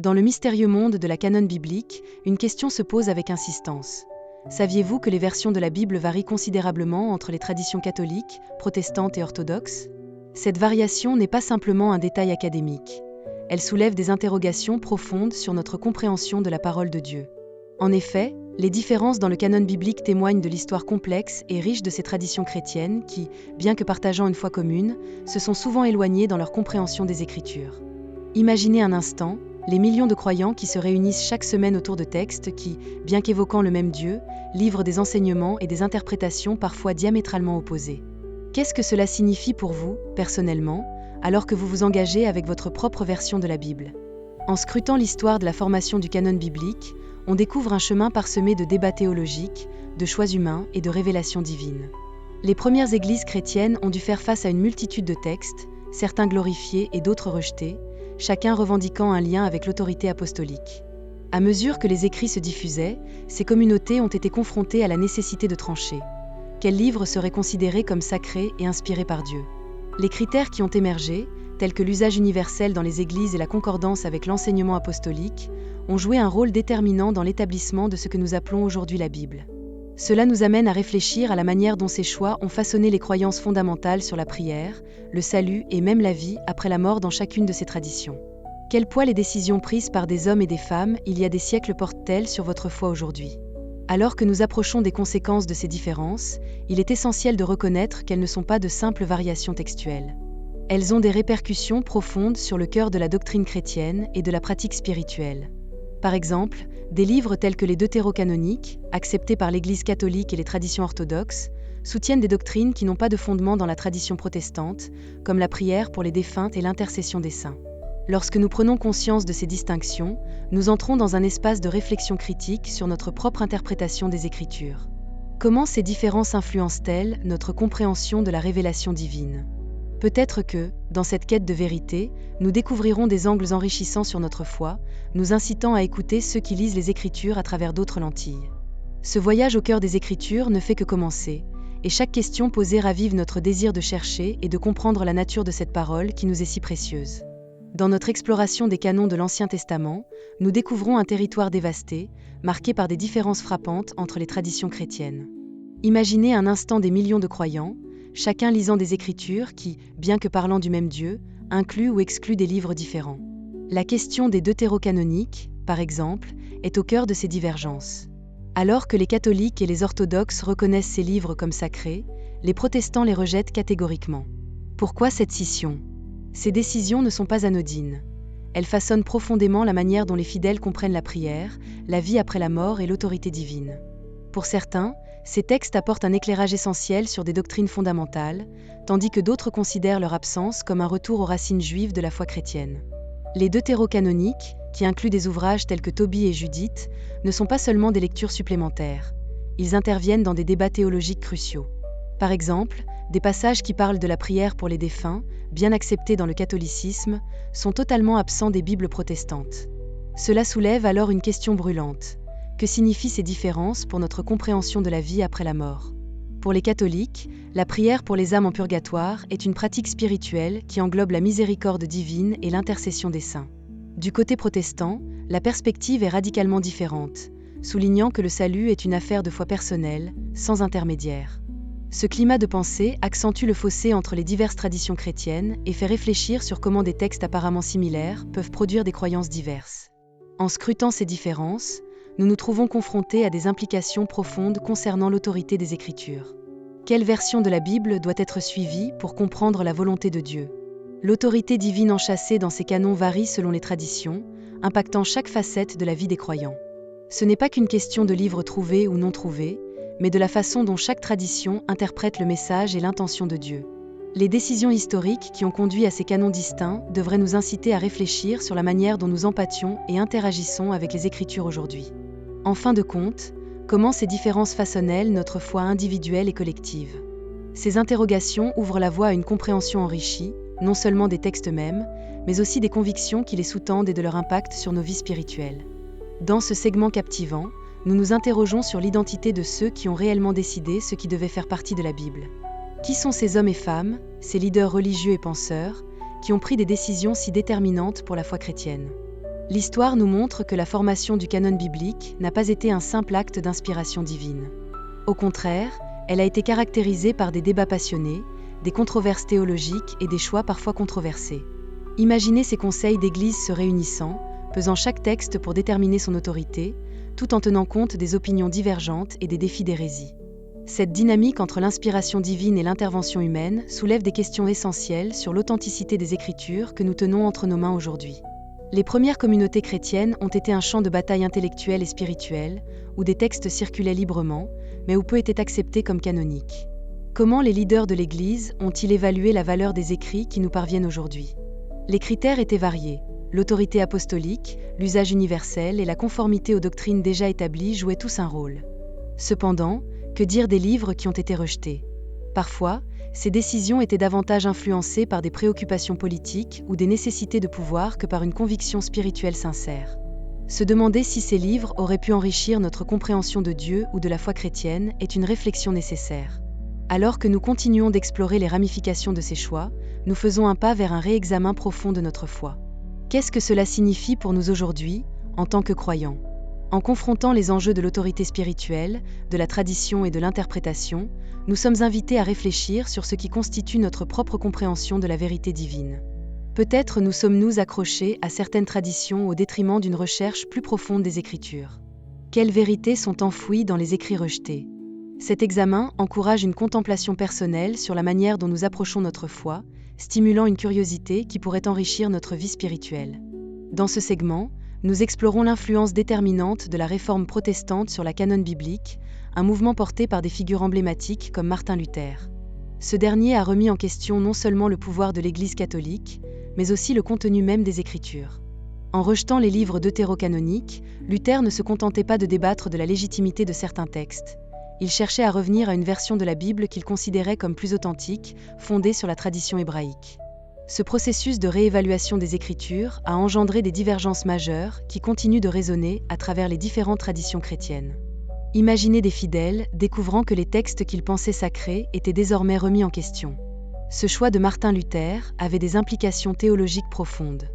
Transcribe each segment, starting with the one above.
Dans le mystérieux monde de la canon biblique, une question se pose avec insistance. Saviez-vous que les versions de la Bible varient considérablement entre les traditions catholiques, protestantes et orthodoxes ? Cette variation n'est pas simplement un détail académique. Elle soulève des interrogations profondes sur notre compréhension de la parole de Dieu. En effet, les différences dans le canon biblique témoignent de l'histoire complexe et riche de ces traditions chrétiennes qui, bien que partageant une foi commune, se sont souvent éloignées dans leur compréhension des Écritures. Imaginez un instant les millions de croyants qui se réunissent chaque semaine autour de textes qui, bien qu'évoquant le même Dieu, livrent des enseignements et des interprétations parfois diamétralement opposées. Qu'est-ce que cela signifie pour vous, personnellement, alors que vous vous engagez avec votre propre version de la Bible ? En scrutant l'histoire de la formation du canon biblique, on découvre un chemin parsemé de débats théologiques, de choix humains et de révélations divines. Les premières églises chrétiennes ont dû faire face à une multitude de textes, certains glorifiés et d'autres rejetés, chacun revendiquant un lien avec l'autorité apostolique. À mesure que les écrits se diffusaient, ces communautés ont été confrontées à la nécessité de trancher. Quels livres seraient considérés comme sacrés et inspirés par Dieu ? Les critères qui ont émergé, tels que l'usage universel dans les églises et la concordance avec l'enseignement apostolique, ont joué un rôle déterminant dans l'établissement de ce que nous appelons aujourd'hui la Bible. Cela nous amène à réfléchir à la manière dont ces choix ont façonné les croyances fondamentales sur la prière, le salut et même la vie après la mort dans chacune de ces traditions. Quel poids les décisions prises par des hommes et des femmes il y a des siècles portent-elles sur votre foi aujourd'hui ? Alors que nous approchons des conséquences de ces différences, il est essentiel de reconnaître qu'elles ne sont pas de simples variations textuelles. Elles ont des répercussions profondes sur le cœur de la doctrine chrétienne et de la pratique spirituelle. Par exemple, des livres tels que les deutérocanoniques, acceptés par l'Église catholique et les traditions orthodoxes, soutiennent des doctrines qui n'ont pas de fondement dans la tradition protestante, comme la prière pour les défunts et l'intercession des saints. Lorsque nous prenons conscience de ces distinctions, nous entrons dans un espace de réflexion critique sur notre propre interprétation des Écritures. Comment ces différences influencent-elles notre compréhension de la révélation divine ? Peut-être que, dans cette quête de vérité, nous découvrirons des angles enrichissants sur notre foi, nous incitant à écouter ceux qui lisent les Écritures à travers d'autres lentilles. Ce voyage au cœur des Écritures ne fait que commencer, et chaque question posée ravive notre désir de chercher et de comprendre la nature de cette parole qui nous est si précieuse. Dans notre exploration des canons de l'Ancien Testament, nous découvrons un territoire dévasté, marqué par des différences frappantes entre les traditions chrétiennes. Imaginez un instant des millions de croyants, chacun lisant des Écritures qui, bien que parlant du même Dieu, incluent ou excluent des livres différents. La question des deutérocanoniques, par exemple, est au cœur de ces divergences. Alors que les catholiques et les orthodoxes reconnaissent ces livres comme sacrés, les protestants les rejettent catégoriquement. Pourquoi cette scission ? Ces décisions ne sont pas anodines. Elles façonnent profondément la manière dont les fidèles comprennent la prière, la vie après la mort et l'autorité divine. Pour certains, ces textes apportent un éclairage essentiel sur des doctrines fondamentales, tandis que d'autres considèrent leur absence comme un retour aux racines juives de la foi chrétienne. Les deutérocanoniques, qui incluent des ouvrages tels que Tobie et Judith, ne sont pas seulement des lectures supplémentaires. Ils interviennent dans des débats théologiques cruciaux. Par exemple, des passages qui parlent de la prière pour les défunts, bien acceptés dans le catholicisme, sont totalement absents des Bibles protestantes. Cela soulève alors une question brûlante. Que signifient ces différences pour notre compréhension de la vie après la mort ? Pour les catholiques, la prière pour les âmes en purgatoire est une pratique spirituelle qui englobe la miséricorde divine et l'intercession des saints. Du côté protestant, la perspective est radicalement différente, soulignant que le salut est une affaire de foi personnelle, sans intermédiaire. Ce climat de pensée accentue le fossé entre les diverses traditions chrétiennes et fait réfléchir sur comment des textes apparemment similaires peuvent produire des croyances diverses. En scrutant ces différences, nous nous trouvons confrontés à des implications profondes concernant l'autorité des Écritures. Quelle version de la Bible doit être suivie pour comprendre la volonté de Dieu ? L'autorité divine enchâssée dans ces canons varie selon les traditions, impactant chaque facette de la vie des croyants. Ce n'est pas qu'une question de livres trouvés ou non trouvés, mais de la façon dont chaque tradition interprète le message et l'intention de Dieu. Les décisions historiques qui ont conduit à ces canons distincts devraient nous inciter à réfléchir sur la manière dont nous empathions et interagissons avec les Écritures aujourd'hui. En fin de compte, comment ces différences façonnent notre foi individuelle et collective ? Ces interrogations ouvrent la voie à une compréhension enrichie, non seulement des textes mêmes, mais aussi des convictions qui les sous-tendent et de leur impact sur nos vies spirituelles. Dans ce segment captivant, nous nous interrogeons sur l'identité de ceux qui ont réellement décidé ce qui devait faire partie de la Bible. Qui sont ces hommes et femmes, ces leaders religieux et penseurs, qui ont pris des décisions si déterminantes pour la foi chrétienne ? L'histoire nous montre que la formation du canon biblique n'a pas été un simple acte d'inspiration divine. Au contraire, elle a été caractérisée par des débats passionnés, des controverses théologiques et des choix parfois controversés. Imaginez ces conseils d'église se réunissant, pesant chaque texte pour déterminer son autorité, tout en tenant compte des opinions divergentes et des défis d'hérésie. Cette dynamique entre l'inspiration divine et l'intervention humaine soulève des questions essentielles sur l'authenticité des Écritures que nous tenons entre nos mains aujourd'hui. Les premières communautés chrétiennes ont été un champ de bataille intellectuelle et spirituelle, où des textes circulaient librement, mais où peu étaient acceptés comme canoniques. Comment les leaders de l'Église ont-ils évalué la valeur des écrits qui nous parviennent aujourd'hui ? Les critères étaient variés. L'autorité apostolique, l'usage universel et la conformité aux doctrines déjà établies jouaient tous un rôle. Cependant, que dire des livres qui ont été rejetés ? Parfois, ces décisions étaient davantage influencées par des préoccupations politiques ou des nécessités de pouvoir que par une conviction spirituelle sincère. Se demander si ces livres auraient pu enrichir notre compréhension de Dieu ou de la foi chrétienne est une réflexion nécessaire. Alors que nous continuons d'explorer les ramifications de ces choix, nous faisons un pas vers un réexamen profond de notre foi. Qu'est-ce que cela signifie pour nous aujourd'hui, en tant que croyants ? En confrontant les enjeux de l'autorité spirituelle, de la tradition et de l'interprétation, nous sommes invités à réfléchir sur ce qui constitue notre propre compréhension de la vérité divine. Peut-être nous sommes-nous accrochés à certaines traditions au détriment d'une recherche plus profonde des Écritures. Quelles vérités sont enfouies dans les écrits rejetés ? Cet examen encourage une contemplation personnelle sur la manière dont nous approchons notre foi, stimulant une curiosité qui pourrait enrichir notre vie spirituelle. Dans ce segment, nous explorons l'influence déterminante de la réforme protestante sur la canon biblique, un mouvement porté par des figures emblématiques comme Martin Luther. Ce dernier a remis en question non seulement le pouvoir de l'Église catholique, mais aussi le contenu même des Écritures. En rejetant les livres deutérocanoniques, Luther ne se contentait pas de débattre de la légitimité de certains textes. Il cherchait à revenir à une version de la Bible qu'il considérait comme plus authentique, fondée sur la tradition hébraïque. Ce processus de réévaluation des Écritures a engendré des divergences majeures qui continuent de résonner à travers les différentes traditions chrétiennes. Imaginez des fidèles découvrant que les textes qu'ils pensaient sacrés étaient désormais remis en question. Ce choix de Martin Luther avait des implications théologiques profondes.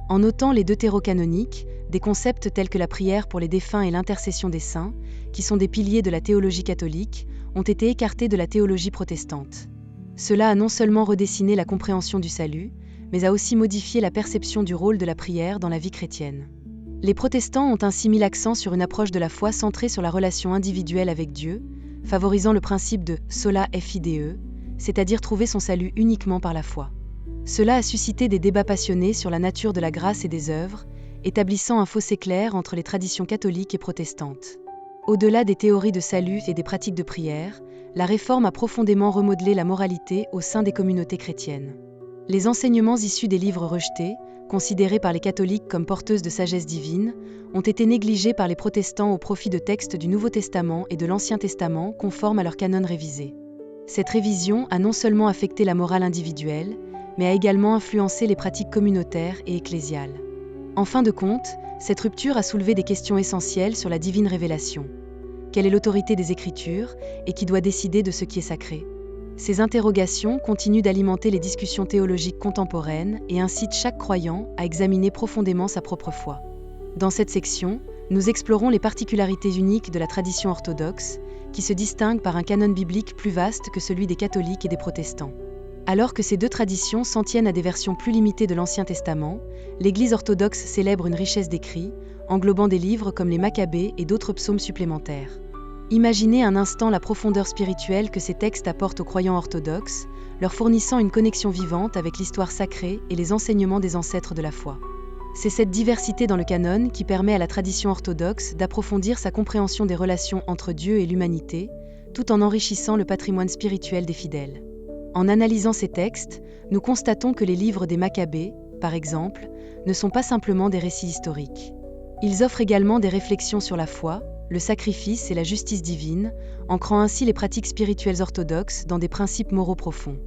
En notant les deutérocanoniques, des concepts tels que la prière pour les défunts et l'intercession des saints, qui sont des piliers de la théologie catholique, ont été écartés de la théologie protestante. Cela a non seulement redessiné la compréhension du salut, mais a aussi modifié la perception du rôle de la prière dans la vie chrétienne. Les protestants ont ainsi mis l'accent sur une approche de la foi centrée sur la relation individuelle avec Dieu, favorisant le principe de sola fide, c'est-à-dire trouver son salut uniquement par la foi. Cela a suscité des débats passionnés sur la nature de la grâce et des œuvres, établissant un fossé clair entre les traditions catholiques et protestantes. Au-delà des théories de salut et des pratiques de prière, la réforme a profondément remodelé la moralité au sein des communautés chrétiennes. Les enseignements issus des livres rejetés, considérés par les catholiques comme porteuses de sagesse divine, ont été négligés par les protestants au profit de textes du Nouveau Testament et de l'Ancien Testament conformes à leur canon révisé. Cette révision a non seulement affecté la morale individuelle, mais a également influencé les pratiques communautaires et ecclésiales. En fin de compte, cette rupture a soulevé des questions essentielles sur la divine révélation. Quelle est l'autorité des Écritures et qui doit décider de ce qui est sacré ? Ces interrogations continuent d'alimenter les discussions théologiques contemporaines et incitent chaque croyant à examiner profondément sa propre foi. Dans cette section, nous explorons les particularités uniques de la tradition orthodoxe, qui se distingue par un canon biblique plus vaste que celui des catholiques et des protestants. Alors que ces deux traditions s'en tiennent à des versions plus limitées de l'Ancien Testament, l'Église orthodoxe célèbre une richesse d'écrits, englobant des livres comme les Maccabées et d'autres psaumes supplémentaires. Imaginez un instant la profondeur spirituelle que ces textes apportent aux croyants orthodoxes, leur fournissant une connexion vivante avec l'histoire sacrée et les enseignements des ancêtres de la foi. C'est cette diversité dans le canon qui permet à la tradition orthodoxe d'approfondir sa compréhension des relations entre Dieu et l'humanité, tout en enrichissant le patrimoine spirituel des fidèles. En analysant ces textes, nous constatons que les livres des Maccabées, par exemple, ne sont pas simplement des récits historiques. Ils offrent également des réflexions sur la foi, le sacrifice et la justice divine, ancrant ainsi les pratiques spirituelles orthodoxes dans des principes moraux profonds.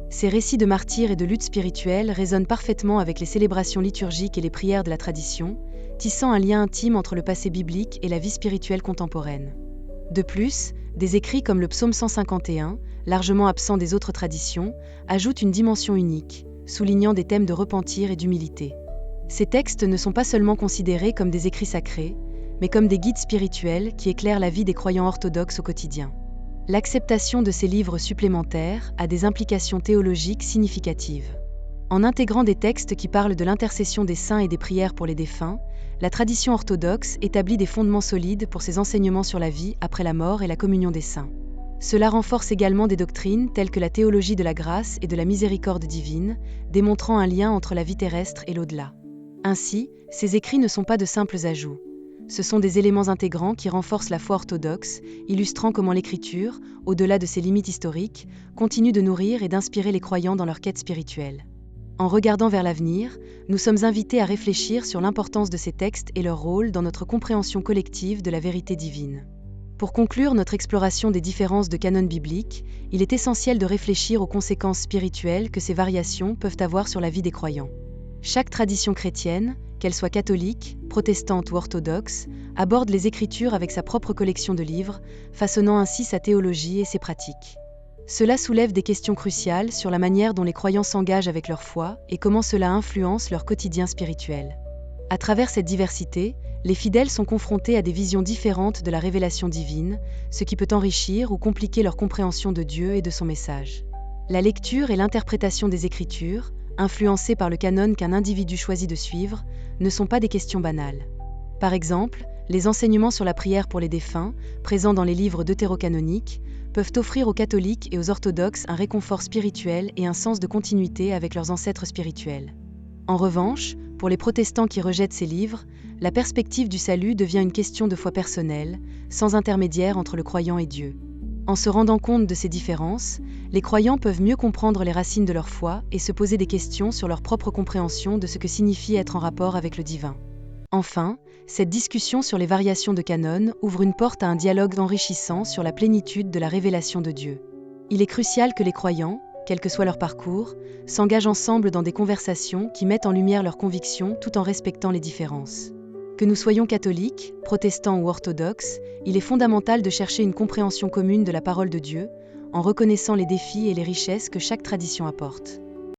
Ces récits de martyrs et de lutte spirituelle résonnent parfaitement avec les célébrations liturgiques et les prières de la tradition, tissant un lien intime entre le passé biblique et la vie spirituelle contemporaine. De plus, des écrits comme le psaume 151, largement absent des autres traditions, ajoutent une dimension unique, soulignant des thèmes de repentir et d'humilité. Ces textes ne sont pas seulement considérés comme des écrits sacrés, mais comme des guides spirituels qui éclairent la vie des croyants orthodoxes au quotidien. L'acceptation de ces livres supplémentaires a des implications théologiques significatives. En intégrant des textes qui parlent de l'intercession des saints et des prières pour les défunts, la tradition orthodoxe établit des fondements solides pour ses enseignements sur la vie après la mort et la communion des saints. Cela renforce également des doctrines telles que la théologie de la grâce et de la miséricorde divine, démontrant un lien entre la vie terrestre et l'au-delà. Ainsi, ces écrits ne sont pas de simples ajouts. Ce sont des éléments intégrants qui renforcent la foi orthodoxe, illustrant comment l'Écriture, au-delà de ses limites historiques, continue de nourrir et d'inspirer les croyants dans leur quête spirituelle. En regardant vers l'avenir, nous sommes invités à réfléchir sur l'importance de ces textes et leur rôle dans notre compréhension collective de la vérité divine. Pour conclure notre exploration des différences de canon biblique, il est essentiel de réfléchir aux conséquences spirituelles que ces variations peuvent avoir sur la vie des croyants. Chaque tradition chrétienne, qu'elle soit catholique, protestante ou orthodoxe, aborde les Écritures avec sa propre collection de livres, façonnant ainsi sa théologie et ses pratiques. Cela soulève des questions cruciales sur la manière dont les croyants s'engagent avec leur foi et comment cela influence leur quotidien spirituel. À travers cette diversité, les fidèles sont confrontés à des visions différentes de la révélation divine, ce qui peut enrichir ou compliquer leur compréhension de Dieu et de son message. La lecture et l'interprétation des Écritures, influencées par le canon qu'un individu choisit de suivre, ne sont pas des questions banales. Par exemple, les enseignements sur la prière pour les défunts, présents dans les livres deutérocanoniques, peuvent offrir aux catholiques et aux orthodoxes un réconfort spirituel et un sens de continuité avec leurs ancêtres spirituels. En revanche, pour les protestants qui rejettent ces livres, la perspective du salut devient une question de foi personnelle, sans intermédiaire entre le croyant et Dieu. En se rendant compte de ces différences, les croyants peuvent mieux comprendre les racines de leur foi et se poser des questions sur leur propre compréhension de ce que signifie être en rapport avec le divin. Enfin, cette discussion sur les variations de canon ouvre une porte à un dialogue enrichissant sur la plénitude de la révélation de Dieu. Il est crucial que les croyants, quel que soit leur parcours, s'engagent ensemble dans des conversations qui mettent en lumière leurs convictions tout en respectant les différences. Que nous soyons catholiques, protestants ou orthodoxes, il est fondamental de chercher une compréhension commune de la parole de Dieu, en reconnaissant les défis et les richesses que chaque tradition apporte.